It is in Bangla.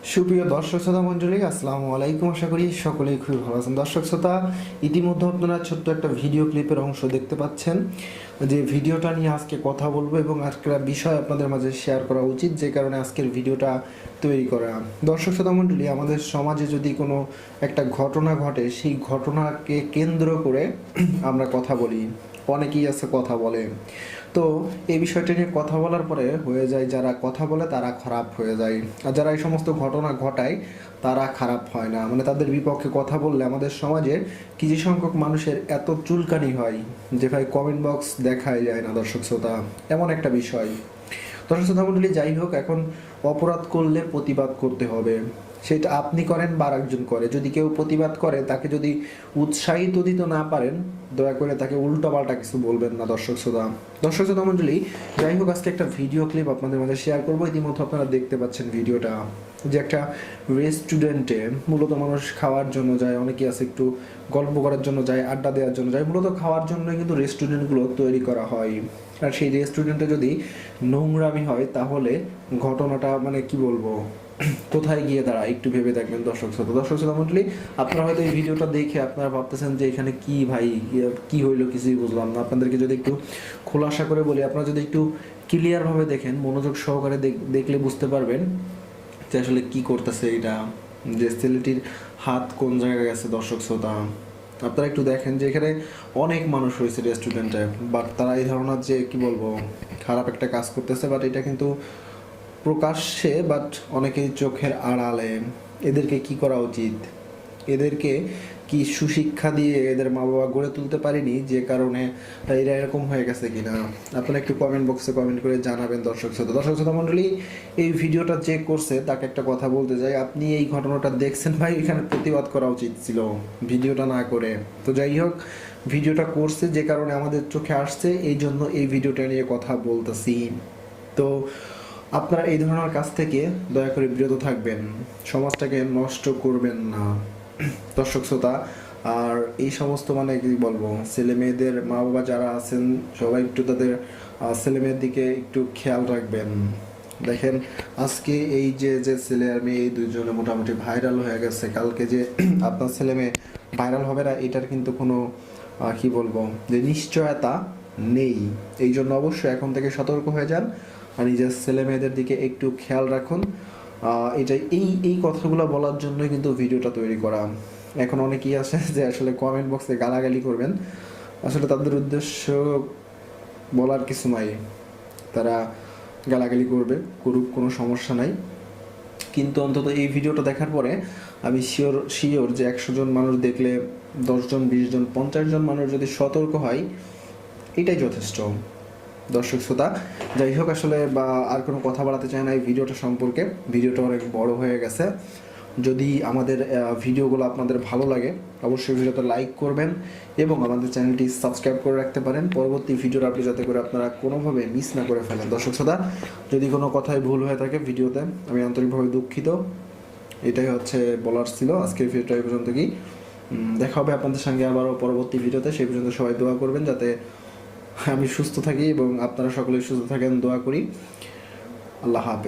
সুপ্রিয় দর্শক শ্রোতা মণ্ডলী, আসসালামু আলাইকুম। আশা করি সকলেই খুবই ভালো আছেন। দর্শক শ্রোতা, ইতিমধ্যে আপনারা ছোট্ট একটা ভিডিও ক্লিপের অংশ দেখতে পাচ্ছেন, যে ভিডিওটা নিয়ে আজকে কথা বলবো এবং আজকের বিষয় আপনাদের মাঝে শেয়ার করা উচিত, যে কারণে আজকের ভিডিওটা তৈরি করা। দর্শক শ্রোতা মণ্ডলী, আমাদের সমাজে যদি কোনো একটা ঘটনা ঘটে, সেই ঘটনাকে কেন্দ্র করে আমরা কথা বলি, অনেকেই আছে কথা বলে। তো এই বিষয়টা নিয়ে কথা বলার পরে হয়ে যায়, যারা কথা বলে তারা খারাপ হয়ে যায়, আর যারা এই সমস্ত ঘটনা ঘটায় তারা খারাপ হয় না। মানে তাদের বিপক্ষে কথা বললে আমাদের সমাজের কিছু সংখ্যক মানুষের এত চুলকানি হয় যে ভাই কমেন্ট বক্স দেখাই যায় না। দর্শক শ্রোতা, এমন একটা বিষয়। দর্শক শ্রোতা মণ্ডলী, যাই হোক, এখন অপরাধ করলে প্রতিবাদ করতে হবে। সেটা আপনি করেন বা আরেকজন করে, যদি কেউ প্রতিবাদ করে তাকে যদি উৎসাহিত দিতে না পারেন, দয়া করে তাকে উল্টোপাল্টা কিছু বলবেন না। দর্শক শ্রোতা মণ্ডলী, যাই হোক, আজকে একটা ভিডিও ক্লিপ আপনাদের মাঝে শেয়ার করবো। ইতিমধ্যে আপনারা দেখতে পাচ্ছেন ভিডিওটা, যে একটা রেস্টুরেন্টে মূলত মানুষ খাওয়ার জন্য যায়, অনেকে আছে একটু গল্প করার জন্য যায়, আড্ডা দেওয়ার জন্য যায়, মূলত খাওয়ার জন্যই কিন্তু রেস্টুরেন্টগুলো তৈরি করা হয়। আর সেই রেস্টুরেন্টে যদি নোংরামি হয় তাহলে ঘটনাটা মানে কি বলবো, কোথায় গিয়ে দাঁড়ায় একটু ভেবে দেখবেন। দর্শক শ্রোতা মণ্ডলী, আপনারা হয়তো এই ভিডিওটা দেখে আপনারা ভাবতেছেন যে এখানে কি ভাই, কি হইলো, কিছুই বুঝলাম না। আপনাদেরকে যদি একটু খোলাসা করে বলি, আপনারা যদি একটু ক্লিয়ার ভাবে দেখেন, মনোযোগ সহকারে দেখলে বুঝতে পারবেন যে আসলে কি করতেছে এটা, যে ছেলেটির হাত কোন জায়গায় গেছে। দর্শক শ্রোতা, আপনারা একটু দেখেন যে এখানে অনেক মানুষ হয়েছে রেস্টুরেন্টে, বাট তারা এই ধারণা যে কি বলবো খারাপ একটা কাজ করতেছে, বাট এটা কিন্তু প্রকাশ্যে, বাট অনেকেই চোখের আড়ালে। এদেরকে কি করা উচিত? এদেরকে কি সুশিক্ষা দিয়ে এদের মা বাবা গড়ে তুলতে পারেনি, যে কারণে এরা এরকম হয়ে গেছে কিনা? আপনারা একটু কমেন্ট বক্সে কমেন্ট করে জানাবেন। দর্শক শ্রোতা মণ্ডলী, এই ভিডিওটা যে করছে তাকে একটা কথা বলতে চাই, আপনি এই ঘটনাটা দেখছেন ভাই, এখানে প্রতিবাদ করা উচিত ছিল ভিডিওটা না করে। তো যাই হোক, ভিডিওটা করছে যে কারণে আমাদের চোখে আসছে, এই জন্য এই ভিডিওটা নিয়ে কথা বলতেছি। তো আপনারা এই ধরনের কাজ থেকে দয়া করে বিরত থাকবেন, সমাজটাকে নষ্ট করবেন না। দর্শক শ্রোতা, আর এই সমস্ত মানে কি বলবো, ছেলে মেয়েদের মা বাবা যারা আছেন সবাই একটু তাদের ছেলে মেয়ের দিকে একটু খেয়াল রাখবেন। দেখেন, আজকে এই যে যে ছেলে আর মেয়ে এই দুইজনে মোটামুটি ভাইরাল হয়ে গেছে, কালকে যে আপনার ছেলে মেয়ে ভাইরাল হবে না, এটার কিন্তু কোনো কি বলবো যে নিশ্চয়তা নেই। এই জন্য অবশ্যই এখন থেকে সতর্ক হয়ে যান আর নিজের ছেলে মেয়েদের দিকে একটু খেয়াল রাখুন। এটাই এই কথাগুলো বলার জন্যই কিন্তু ভিডিওটা তৈরি করা। এখন অনেকেই আছে যে আসলে কমেন্ট বক্সে গালাগালি করবেন, আসলে তাদের উদ্দেশ্য বলার কিছু নাই, তারা গালাগালি করুক, কোনো সমস্যা নাই। কিন্তু অন্তত এই ভিডিওটা দেখার পরে আমি শিওর যে 100 জন মানুষ দেখলে 10 জন, 20 জন, 50 জন মানুষ যদি সতর্ক হয়, এটাই যথেষ্ট। দর্শক শ্রোতা, যাই হোক, আসলে বা আর কোনো কথা বাড়াতে চাই না এই ভিডিওটা সম্পর্কে। ভিডিওটা অনেক বড় হয়ে গেছে। যদি আমাদের ভিডিওগুলো আপনাদের ভালো লাগে, অবশ্যই ভিডিওতে লাইক করবেন এবং আমাদের চ্যানেলটি সাবস্ক্রাইব করে রাখতে পারেন, পরবর্তী ভিডিওর আপনি যাতে করে আপনারা কোনোভাবে মিস না করে ফেলেন। দর্শক শ্রোতা, যদি কোনো কথায় ভুল হয়ে থাকে ভিডিওতে, আমি আন্তরিকভাবে দুঃখিত। এটাই হচ্ছে বলার ছিল। আজকের ভিডিওটা এই পর্যন্ত। কি দেখা হবে আপনাদের সঙ্গে আবারও পরবর্তী ভিডিওতে। সেই পর্যন্ত সবাই দোয়া করবেন যাতে আমি সুস্থ থাকি এবং আপনারা সকলেই সুস্থ থাকেন, দোয়া করি। আল্লাহ হাফেজ।